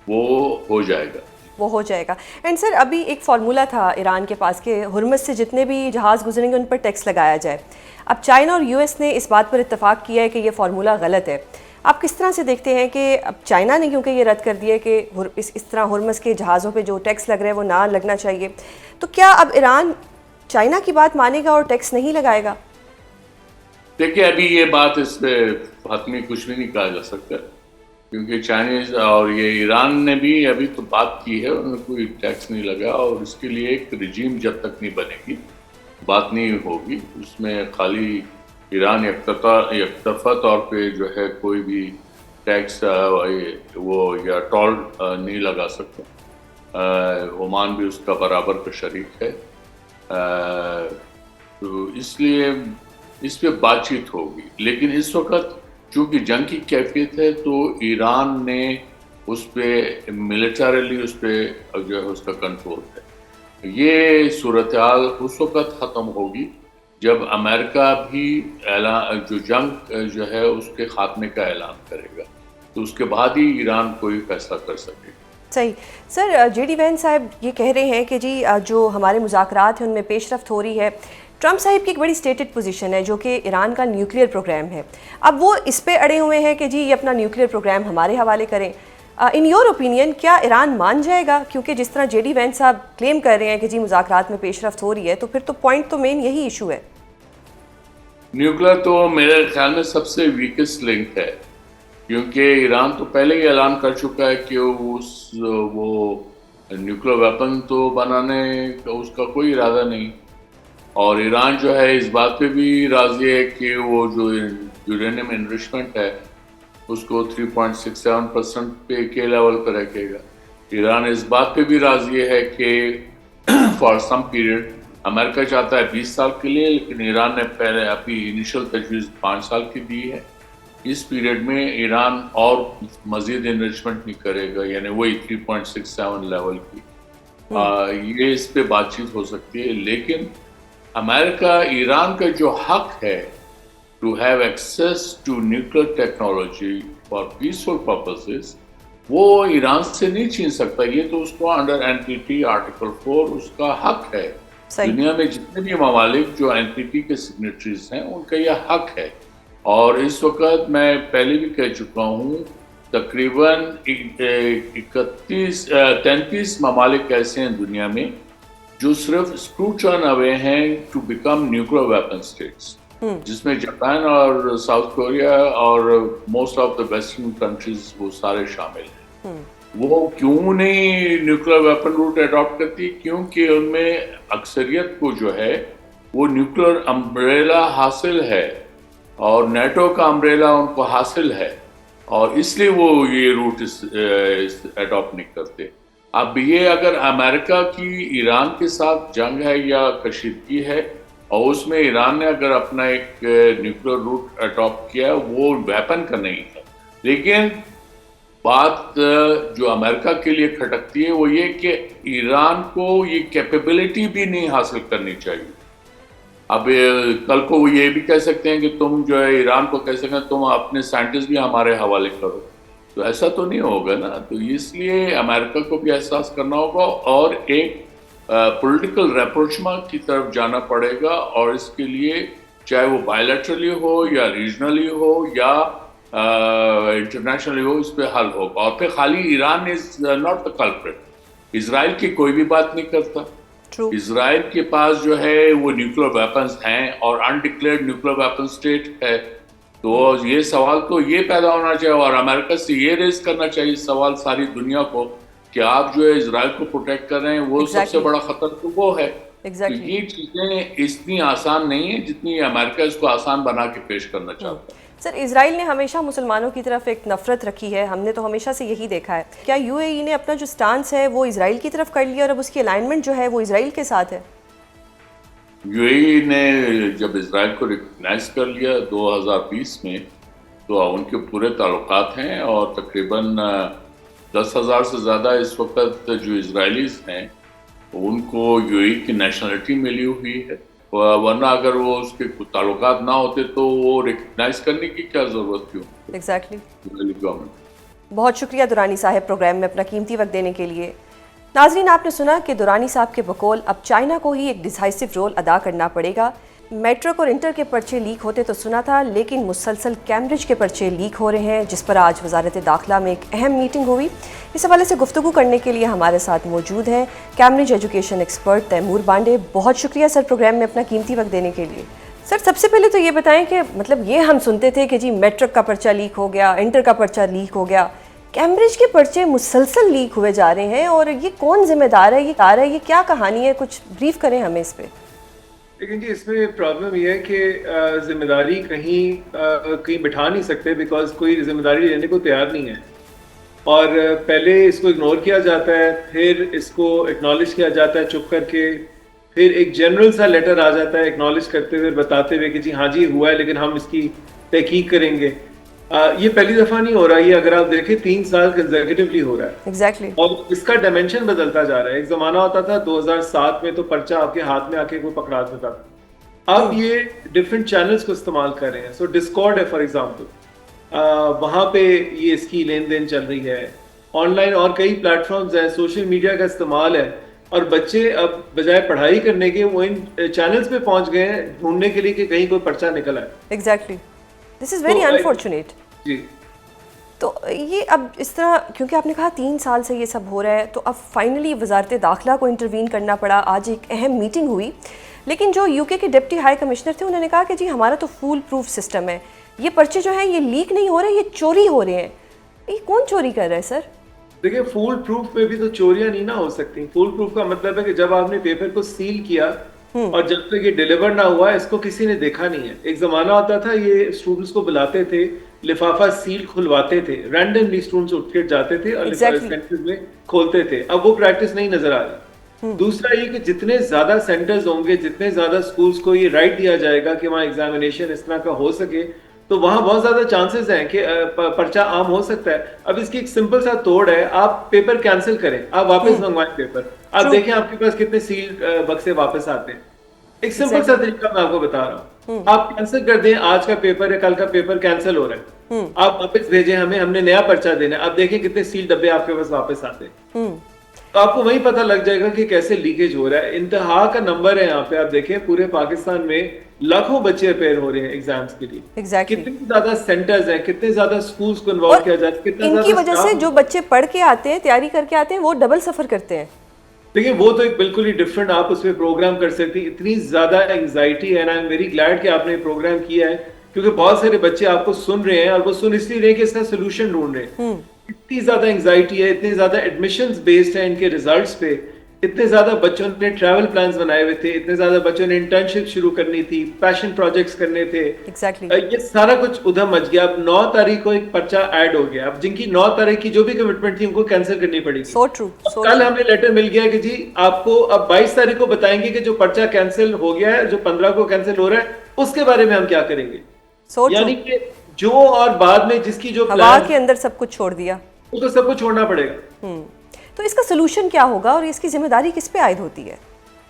وہ ہو جائے گا. وہ ہو جائے گا. اینڈ سر, ابھی ایک فارمولا تھا ایران کے پاس کہ ہرمز سے جتنے بھی جہاز گزریں گے ان پر ٹیکس لگایا جائے. اب چائنا اور یو ایس نے اس بات پر اتفاق کیا ہے کہ یہ فارمولا غلط ہے. آپ کس طرح سے دیکھتے ہیں کہ اب چائنا نے کیونکہ یہ رد کر دیا کہ اس طرح ہرمز کے جہازوں پہ جو ٹیکس لگ رہا ہے وہ نہ لگنا چاہیے, تو کیا اب ایران چائنا کی بات مانے گا اور ٹیکس نہیں لگائے گا؟ دیکھیے, ابھی یہ بات اس پہ حتمی کچھ بھی نہیں کہا جا سکتا, کیونکہ چائنیز اور یہ ایران نے بھی ابھی تو بات کی ہے, انہوں نے کوئی ٹیکس نہیں لگا, اور اس کے لیے ایک رجیم جب تک نہیں بنے گی بات نہیں ہوگی. اس میں خالی ایران یک طرفہ طور پہ جو ہے کوئی بھی ٹیکس وہ یا ٹول نہیں لگا سکتا. عمان بھی اس کا برابر کا شریک ہے. تو اس لیے اس پہ بات چیت ہوگی. لیکن اس وقت چونکہ جنگ کی کیفیت ہے تو ایران نے اس پہ ملیٹریلی اس پہ جو ہے اس کا کنٹرول ہے. یہ صورتحال اس وقت ختم ہوگی جب امریکہ بھی جو جنگ جو ہے اس کے خاتمے کا اعلان کرے گا, تو اس کے بعد ہی ایران کوئی فیصلہ کر سکے گا. صحیح. سر جے ڈی وینس صاحب یہ کہہ رہے ہیں کہ جی جو ہمارے مذاکرات ہیں ان میں پیش رفت ہو رہی ہے. ٹرمپ صاحب کی ایک بڑی سٹیٹڈ پوزیشن ہے جو کہ ایران کا نیوکلیئر پروگرام ہے. اب وہ اس پہ اڑے ہوئے ہیں کہ جی یہ اپنا نیوکلیئر پروگرام ہمارے حوالے کریں. ان یور اوپینین کیا ایران مان جائے گا؟ کیونکہ جس طرح جے ڈی وینس صاحب کلیم کر رہے ہیں کہ جی مذاکرات میں پیش رفت ہو رہی ہے, تو پھر تو پوائنٹ تو مین یہی ایشو ہے. نیوکلیئر تو میرے خیال میں سب سے ویکسٹ لنک ہے, کیونکہ ایران تو پہلے ہی اعلان کر چکا ہے کہ وہ نیوکلیئر ویپن تو بنانے کا اس کا کوئی ارادہ نہیں. اور ایران جو ہے اس بات پہ بھی راضی ہے کہ وہ جو یورینیم انرچمنٹ ہے اس کو 3.67% پہ کے لیول پہ رکھے گا. ایران اس بات پہ بھی راضی ہے کہ فار سم پیریڈ, امریکہ چاہتا ہے 20 سال کے لیے, لیکن ایران نے پہلے اپنی انیشل تجویز 5 سال کی دی ہے. اس پیریڈ میں ایران اور مزید انرچمنٹ نہیں کرے گا, یعنی وہی 3.67 لیول کی. یہ اس پہ بات چیت ہو سکتی ہے. لیکن امریکہ ایران کا جو حق ہے to have access to nuclear technology for peaceful purposes, وہ ایران سے نہیں چھین سکتا. یہ تو اس کو انڈر NPT آرٹیکل 4 اس کا حق ہے. دنیا میں جتنے بھی ممالک جو NPT کے سگنیٹریز ہیں ان کا یہ حق ہے. اور اس وقت میں پہلے بھی کہہ چکا ہوں تقریباً 33 ممالک ایسے ہیں دنیا میں جو صرف screw turn away ہیں to become nuclear weapon states, جس میں جاپان اور ساؤتھ کوریا اور most of the western countries وہ سارے شامل ہیں. وہ کیوں نہیں نیوکلیئر ویپن روٹ اڈاپٹ کرتی؟ کیونکہ ان میں اکثریت کو جو ہے وہ نیوکلیئر امبریلا حاصل ہے اور نیٹو کا امبریلا ان کو حاصل ہے, اور اس لیے وہ یہ روٹ اڈاپٹ نہیں کرتے. اب یہ اگر امریکہ کی ایران کے ساتھ جنگ ہے یا کشیدگی ہے اور اس میں ایران نے اگر اپنا ایک نیوکلیئر روٹ اڈاپٹ کیا, وہ ویپن کا نہیں ہے. لیکن بات جو امریکہ کے لیے کھٹکتی ہے وہ یہ کہ ایران کو یہ کیپیبلٹی بھی نہیں حاصل کرنی چاہیے. اب کل کو وہ یہ بھی کہہ سکتے ہیں کہ تم جو ہے ایران کو کہہ سکتے ہیں تم اپنے سائنٹسٹ بھی ہمارے حوالے کرو, تو ایسا تو نہیں ہوگا نا. تو اس لیے امریکہ کو بھی احساس کرنا ہوگا اور ایک پولیٹیکل ریپروچمنٹ کی طرف جانا پڑے گا, اور اس کے لیے چاہے وہ بائیلیٹرلی ہو یا ریجنلی ہو یا انٹرنیشنلی ہو, اس پہ حل ہوگا. اور پھر خالی Iran is not the culprit. Israel کی کوئی بھی بات نہیں کرتا. اسرائیل کے پاس جو ہے وہ نیوکلیئر ویپنز ہیں اور انڈکلیئرڈ نیوکلیئر ویپن اسٹیٹ ہے. تو یہ سوال تو یہ پیدا ہونا چاہیے اور امریکہ سے یہ ریز کرنا چاہیے سوال ساری دنیا کو کہ آپ جو ہے اسرائیل کو پروٹیکٹ کر رہے ہیں, وہ سب سے بڑا خطر تو وہ ہے. یہ چیزیں اتنی آسان نہیں ہیں جتنی امریکہ اس کو آسان بنا کے پیش کرنا چاہتا ہے. سر اسرائیل نے ہمیشہ مسلمانوں کی طرف ایک نفرت رکھی ہے, ہم نے تو ہمیشہ سے یہی دیکھا ہے. کیا یو اے ای نے اپنا جو سٹانس ہے وہ اسرائیل کی طرف کر لیا اور اب اس کی الائنمنٹ جو ہے وہ اسرائیل کے ساتھ ہے؟ یو اے ای نے جب اسرائیل کو ریکگنائز کر لیا 2020 میں, تو ان کے پورے تعلقات ہیں اور تقریباً 10,000 سے زیادہ اس وقت جو اسرائیلیز ہیں ان کو یو اے ای کی نیشنلٹی ملی ہوئی ہے. ورنہ اگر وہ اس کے تعلقات نہ ہوتے تو وہ ریکگنائز کرنے کی کیا ضرورت تھی. گورنمنٹ. بہت شکریہ دورانی صاحب پروگرام میں اپنا قیمتی وقت دینے کے لیے. ناظرین, آپ نے سنا کہ دورانی صاحب کے بقول اب چائنا کو ہی ایک ڈیسائسو رول ادا کرنا پڑے گا. میٹرک اور انٹر کے پرچے لیک ہوتے تو سنا تھا, لیکن مسلسل کیمبرج کے پرچے لیک ہو رہے ہیں, جس پر آج وزارت داخلہ میں ایک اہم میٹنگ ہوئی. اس حوالے سے گفتگو کرنے کے لیے ہمارے ساتھ موجود ہیں کیمبرج ایجوکیشن ایکسپرٹ تیمور بانڈے. بہت شکریہ سر پروگرام میں اپنا قیمتی وقت دینے کے لیے. سر سب سے پہلے تو یہ بتائیں کہ مطلب یہ ہم سنتے تھے کہ جی میٹرک کا پرچہ لیک ہو گیا, انٹر کا پرچہ لیک ہو گیا, کیمبرج کے پرچے مسلسل لیک ہوئے جا رہے ہیں, اور یہ کون ذمہ دار ہے, یہ کیا کہانی ہے, کچھ بریف کریں ہمیں اس پہ. لیکن جی اس میں پرابلم یہ ہے کہ ذمہ داری کہیں بٹھا نہیں سکتے بیکاز کوئی ذمہ داری لینے کو تیار نہیں ہے، اور پہلے اس کو اگنور کیا جاتا ہے، پھر اس کو اکنالج کیا جاتا ہے چپ کر کے، پھر ایک جنرل سا لیٹر آ جاتا ہے اکنالج کرتے ہوئے بتاتے ہوئے کہ جی ہاں جی ہوا ہے لیکن ہم اس کی تحقیق کریں گے. یہ پہلی دفعہ نہیں ہو رہا، یہ اگر آپ دیکھیں 3 سال کنزرکیٹیولی ہو رہا ہے. ایگزیکٹلی. اور اس کا ڈائمینشن بدلتا جا رہا ہے. ایک زمانہ ہوتا تھا 2007 میں تو پرچہ آپ کے ہاتھ میں آ کے کوئی پکڑا دیتا تھا. اب یہ ڈفرینٹ چینلز کو استعمال کر رہے ہیں. سو ڈسکارڈ ہے فار ایگزامپل، وہاں پہ یہ اس کی لین دین چل رہی ہے. آن لائن اور کئی پلیٹ فارمز ہیں، سوشل میڈیا کا استعمال ہے، اور بچے اب بجائے پڑھائی کرنے کے وہ ان چینلز پہ پہنچ گئے ہیں ڈھونڈنے کے لیے کہ کہیں کوئی پرچہ نکل آئے. Exactly. This is very unfortunate. جی تو یہ اب اس طرح، کیونکہ آپ نے کہا 3 سال سے یہ سب ہو رہا ہے، تو اب فائنلی وزارت داخلہ کو انٹروین کرنا پڑا. آج ایک اہم میٹنگ ہوئی، لیکن جو یو کے ڈپٹی ہائی کمشنر تھے انہوں نے کہا کہ جی ہمارا تو فول پروف سسٹم ہے، یہ پرچے جو ہیں یہ لیک نہیں ہو رہے، یہ چوری ہو رہے ہیں. یہ کون چوری کر رہا ہے سر؟ دیکھیں فول پروف میں بھی تو چوریاں نہیں نہ ہو سکتی. فول پروف کا مطلب ہے کہ جب آپ نے پیپر کو سیل کیا اور جب تک یہ ڈیلیور نہ ہوا اس کو کسی نے دیکھا نہیں ہے. ایک زمانہ ہوتا تھا یہ اسٹوڈنٹس کو بلاتے تھے، لفافہ سیل کھلواتے تھے، رینڈملی اسٹوڈنٹس اٹھ کے جاتے تھے اور سینٹرز میں کھولتے تھے. اب وہ پریکٹس نہیں نظر آ رہی. دوسرا یہ کہ جتنے زیادہ سینٹرز ہوں گے، جتنے زیادہ اسکولس کو یہ رائٹ دیا جائے گا کہ وہاں ایگزامینیشن اس طرح کا ہو سکے، تو وہاں بہت زیادہ چانسز ہیں کہ پرچہ عام ہو سکتا ہے. اب اس کی ایک سمپل سا توڑ ہے، آپ پیپر کینسل کریں، آپ واپس منگوائیں پیپر، آپ دیکھیں آپ کے پاس کتنے سیل بکسے واپس آتے ہیں. ایک سمپل سا طریقہ میں آپ کو بتا رہا ہوں. آپ کینسل کر دیں، آج کا پیپر ہے، کل کا پیپر کینسل ہو رہا ہے، آپ واپس بھیجیں ہمیں، ہم نے نیا پرچہ دینا ہے. آپ دیکھیں کتنے سیل ڈبے آپ کے پاس واپس آتے ہیں. تو آپ کو وہیں پتہ لگ جائے گا کہ کیسے لیکیج ہو رہا ہے. انتہا کا نمبر ہے یہاں پہ. آپ دیکھیں پورے پاکستان میں لاکھوں بچے اپیئر ہو رہے ہیں ایگزامز کے لیے. کتنے زیادہ سینٹرز ہیں، کتنے زیادہ سکولز کو انوالو کیا جاتا ہے، کتنا زیادہ. ان کی وجہ سے جو بچے پڑھ کے آتے ہیں، تیاری کر کے آتے ہیں، وہ ڈبل سفر کرتے ہیں. دیکھیں وہ تو ایک بالکل ہی ڈفرینٹ آپ اس میں پروگرام کر سکتی. اتنی زیادہ انگزائٹی ہے، and I am very glad کہ آپ نے پروگرام کیا ہے، کیونکہ بہت سارے بچے آپ کو سن رہے ہیں اور وہ سن اس لیے رہے ہیں کہ اس کا سولوشن ڈھونڈ رہے ہیں. اتنی زیادہ انگزائٹی ہے، اتنے زیادہ ایڈمیشنز بیسڈ ہیں ان کے ریزلٹس پہ، اتنے زیادہ بچوں نے ٹریول پلانز بنائے ہوئے تھے، اتنے زیادہ بچوں نے انٹرنشپ شروع کرنی تھی، پیشن پروجیکٹس کرنے تھے. یہ سارا کچھ ادھم مچ گیا. اب 9 تاریخ کو ایک پرچہ ایڈ ہو گیا. اب جن کی 9 تاریخ کی جو بھی کمٹمنٹ تھی ان کو کینسل کرنی پڑے گی. کل ہمیں لیٹر مل گیا کہ جی آپ کو اب 22 تاریخ کو بتائیں گے کہ جو پرچہ کینسل ہو گیا ہے، جو 15 کو کینسل ہو رہا ہے، اس کے بارے میں ہم کیا کریں گے. یعنی کہ جو اور بعد میں جس کی جو ہوا کے اندر سب کچھ چھوڑ دیا، اس کو سب کچھ چھوڑنا پڑے گا. تو اس کا سلوشن کیا ہوگا اور اس کی ذمہ داری کس پہ عائد ہوتی ہے؟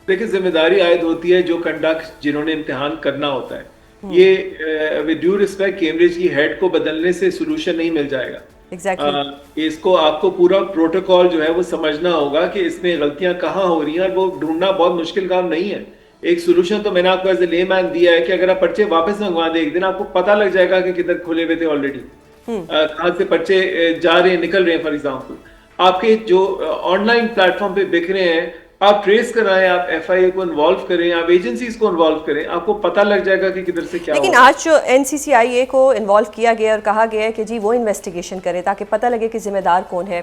دیکھیں ذمہ داری عائد ہوتی ہے جو کنڈکٹ جنہوں نے امتحان کرنا ہوتا ہے. یہ ود ڈیو ریسپیکٹ کیمبرج کی ہیڈ کو بدلنے سے سلوشن نہیں مل جائے گا. اس کو آپ کو پورا پروٹوکول جو ہے وہ سمجھنا ہوگا کہ اس میں غلطیاں کہاں ہو رہی ہیں، اور وہ ڈھونڈنا بہت مشکل کام نہیں ہے. ایک سولوشن تو میں نے آپ کو ایز اے لے مین دیا ہے کہ اگر آپ پرچے واپس منگوا دیں ایک دن، آپ کو پتہ لگ جائے گا کہ کدھر کھلے ہوئے تھے آلریڈی، کہاں سے پرچے جا رہے ہیں، نکل رہے ہیں. فار ایگزامپل آپ کے جو آن لائن پلیٹ فارم پہ بک رہے ہیں، آپ ٹریس کرائیں، آپ ایف آئی اے کو انوالو کریں، آپ ایجنسیز کو انوالو کریں، آپ کو پتہ لگ جائے گا کہ کدھر سے کیا. لیکن آج جو این سی سی آئی اے کو انوالو کیا گیا اور کہا گیا ہے کہ جی وہ انویسٹیگیشن کرے تاکہ پتہ لگے کہ ذمہ دار کون ہے.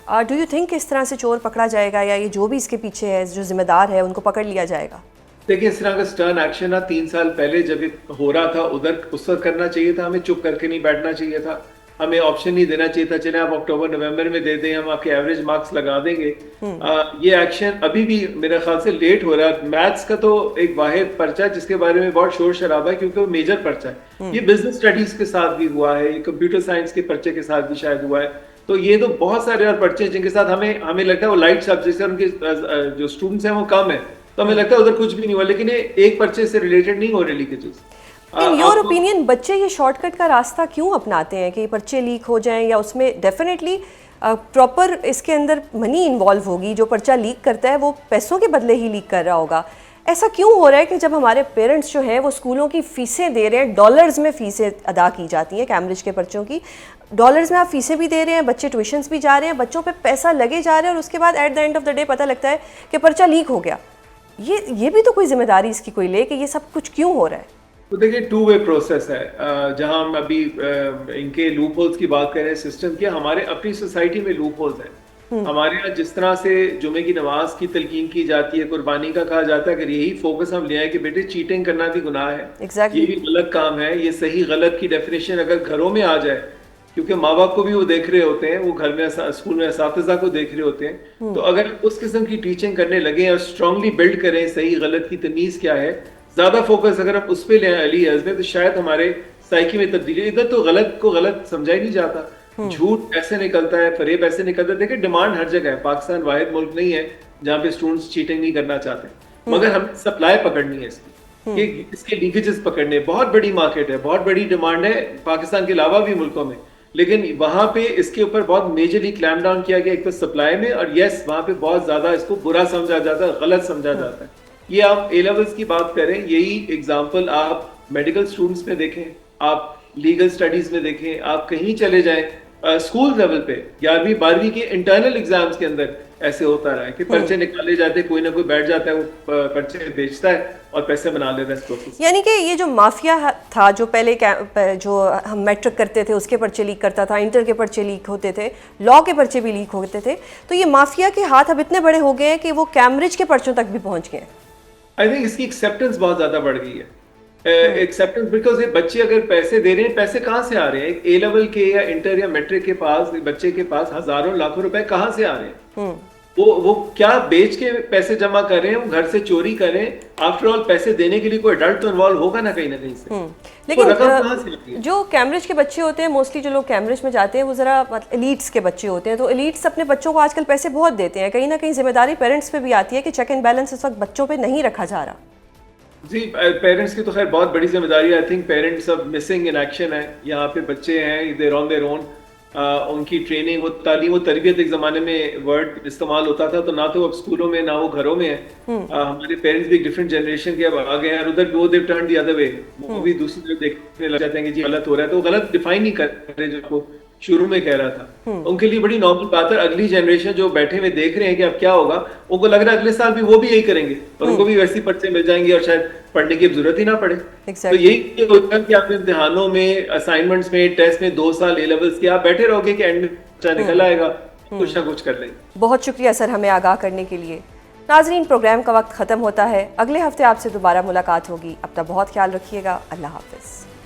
ڈو یو تھنک اس طرح سے چور پکڑا جائے گا، یا یہ جو بھی اس کے پیچھے ہے جو ذمہ دار ہے ان کو پکڑ لیا جائے گا؟ دیکھیں اس طرح کا سٹرن ایکشن 3 سال پہلے جب ہو رہا تھا ادھر اس وقت کرنا چاہیے تھا. ہمیں چپ کر کے نہیں بیٹھنا چاہیے تھا، ہمیں آپشن نہیں دینا چاہیے تھا چلیں آپ اکتوبر نومبر میں دے دیں، ہم آپ کے ایوریج مارکس لگا دیں گے. یہ ایکشن ابھی بھی میرے خیال سے لیٹ ہو رہا ہے. میتھس کا تو ایک واحد پرچہ جس کے بارے میں بہت شور شرابہ ہے کیونکہ وہ میجر پرچہ ہے. یہ بزنس اسٹڈیز کے ساتھ بھی ہوا ہے، یہ کمپیوٹر سائنس کے پرچے کے ساتھ بھی شاید ہوا ہے. تو یہ تو بہت سارے اور پرچے جن کے ساتھ ہمیں لگتا ہے وہ لائٹ سبجیکٹس ہیں، ان کے جو اسٹوڈنٹس ہیں وہ کم ہیں، تو ہمیں لگتا ہے ادھر کچھ بھی نہیں ہوا. لیکن ایک پرچے سے ریلیٹڈ نہیں ہو رہے لیکیجز. ان یور اوپینین بچے یہ شارٹ کٹ کا راستہ کیوں اپناتے ہیں کہ یہ پرچے لیک ہو جائیں، یا اس میں ڈیفینیٹلی پراپر اس کے اندر منی انوالو ہوگی؟ جو پرچہ لیک کرتا ہے وہ پیسوں کے بدلے ہی لیک کر رہا ہوگا. ایسا کیوں ہو رہا ہے کہ جب ہمارے پیرنٹس جو ہیں وہ اسکولوں کی فیسیں دے رہے ہیں، ڈالرز میں فیسیں ادا کی جاتی ہیں کیمبرج کے پرچوں کی، ڈالرز میں آپ فیسیں بھی دے رہے ہیں، بچے ٹیوشنس بھی جا رہے ہیں، بچوں پہ پیسہ لگے جا رہا ہے، اور اس کے بعد at the end of the day پتہ لگتا ہے کہ پرچہ لیک ہو گیا. یہ بھی تو کوئی ذمہ داری اس کی کوئی لے کہ یہ سب کچھ کیوں ہو رہا ہے. تو دیکھیں 2 وے پروسیس ہے. جہاں ہم ابھی ان کے لوپ ہولز کی بات کر رہے ہیں سسٹم کے، ہمارے اپنی سوسائٹی میں لوپ ہولز ہیں. ہمارے یہاں جس طرح سے جمعے کی نماز کی تلقین کی جاتی ہے، قربانی کا کہا جاتا ہے، اگر یہی فوکس ہم لے آئے کہ بیٹے چیٹنگ کرنا بھی گناہ ہے، یہ بھی غلط کام ہے، یہ صحیح غلط کی ڈیفینیشن اگر گھروں میں آ جائے، کیونکہ ماں باپ کو بھی وہ دیکھ رہے ہوتے ہیں، وہ گھر میں اسکول میں اساتذہ کو دیکھ رہے ہوتے ہیں، تو اگر اس قسم کی ٹیچنگ کرنے لگیں اور اسٹرانگلی بلڈ کریں صحیح غلط کی تمیز کیا ہے، زیادہ فوکس اگر ہم اس پہ لیں علی عز میں، تو شاید ہمارے سائیکی میں تبدیلی. ادھر تو غلط کو غلط سمجھا ہی نہیں جاتا، جھوٹ ایسے نکلتا ہے، فریب ایسے نکلتا ہے. دیکھیں ڈیمانڈ ہر جگہ ہے، پاکستان واحد ملک نہیں ہے جہاں پہ اسٹوڈنٹس چیٹنگ نہیں کرنا چاہتے، مگر ہم سپلائی پکڑنی ہے اس کی، کہ اس کے لیکیجز پکڑنے. بہت بڑی مارکیٹ ہے، بہت بڑی ڈیمانڈ ہے پاکستان کے علاوہ بھی ملکوں میں، لیکن وہاں پہ اس کے اوپر بہت میجرلی کلیم ڈاؤن کیا گیا، ایک تو سپلائی میں، اور یس وہاں پہ بہت زیادہ اس کو برا سمجھا جاتا ہے، غلط سمجھا جاتا ہے. یہ آپ اے لیولز کی بات کریں، یہی ایگزامپل آپ میڈیکل اسٹوڈنٹس میں دیکھیں، آپ لیگل اسٹڈیز میں دیکھیں، آپ کہیں چلے جائیں، اسکول لیول پہ 11ویں 12ویں کے انٹرنل ایگزامز کے اندر ایسے ہوتا رہا ہے کہ پرچے نکالے جاتے، کوئی نہ کوئی بیٹھ جاتا ہے، وہ پرچے بیچتا ہے اور پیسے بنا لیتا ہے اس پروسیس. یعنی کہ یہ جو مافیا تھا، جو پہلے جو ہم میٹرک کرتے تھے اس کے پرچے لیک کرتا تھا، انٹر کے پرچے لیک ہوتے تھے، لاء کے پرچے بھی لیک ہوتے تھے، تو یہ مافیا کے ہاتھ اب اتنے بڑے ہو گئے ہیں کہ وہ کیمبرج کے پرچوں تک بھی پہنچ گئے ہیں. آئی تھنک اس کی ایکسیپٹنس بہت زیادہ بڑھ گئی ہے. ایکسیپٹنس بیکاز یہ بچے اگر پیسے دے رہے ہیں، پیسے کہاں سے آ رہے ہیں؟ اے لیول کے یا انٹر یا میٹرک کے پاس بچے کے پاس ہزاروں لاکھوں روپے کہاں سے آ رہے ہیں؟ وہ کیا بیچ کے پیسے جمع کر رہے ہیں، وہ گھر سے چوری کریں. آفٹر آل پیسے دینے کے لیے کوئی اڈلٹ تو انوالو ہوگا نا کہیں نہ کہیں سے. لیکن جو کیمبرج کے بچے ہوتے ہیں، موسٹلی جو لوگ کیمبرج میں جاتے ہیں وہ ذرا ایلیٹس کے بچے ہوتے ہیں، تو ایلیٹس اپنے بچوں کو آج کل پیسے بہت دیتے ہیں. کہیں نہ کہیں ذمہ داری پیرنٹس پہ بھی آتی ہے کہ چیک اینڈ بیلنس اس وقت بچوں پہ نہیں رکھا جا رہا. جی پیرنٹس کی تو خیر بہت بڑی ذمہ داری ہے. آئی تھنک پیرنٹس اب مسنگ ان ایکشن ہے. یہاں پہ بچے ہیں، دیر آن دیئر اون، ان کی ٹریننگ، وہ تعلیم و تربیت ایک زمانے میں ورڈ استعمال ہوتا تھا، تو نہ تو اب اسکولوں میں نہ وہ گھروں میں ہے. ہمارے پیرنٹس بھی ایک ڈفرینٹ جنریشن کے اب آ گئے ہیں، اور ادھر بھی وہ دیو ٹرن دی ادر وے، وہ بھی دوسری طرف دیکھنے لگ جاتے ہیں کہ جی غلط ہو رہا ہے، تو وہ غلط ڈیفائن نہیں کر رہے جو کو شروع میں کہہ رہا تھا. ان کے لیے بڑی نارمل بات ہے. اگلی جنریشن جو بیٹھے ہوئے دیکھ رہے ہیں کہ اب کیا ہوگا، ان کو لگ رہا ہے اگلے سال بھی وہ بھی یہی کریں گے، اور ان کو بھی ویسی پرچے مل جائیں گے اور شاید پڑھنے کی ضرورت ہی نہ پڑے. تو یہی ہوتا ہے کہ آپ امتحانوں میں، اسائنمنٹس میں، ٹیسٹ میں 2 سال اے لیولس کے آپ بیٹھے رہو گے کہ اینڈ میں بچہ نکل آئے گا، کچھ نہ کچھ کر لیں گے. بہت شکریہ سر ہمیں آگاہ کرنے کے لیے. ناظرین پروگرام کا وقت ختم ہوتا ہے، اگلے ہفتے آپ سے دوبارہ ملاقات ہوگی. اب تک بہت خیال رکھیے گا. اللہ حافظ.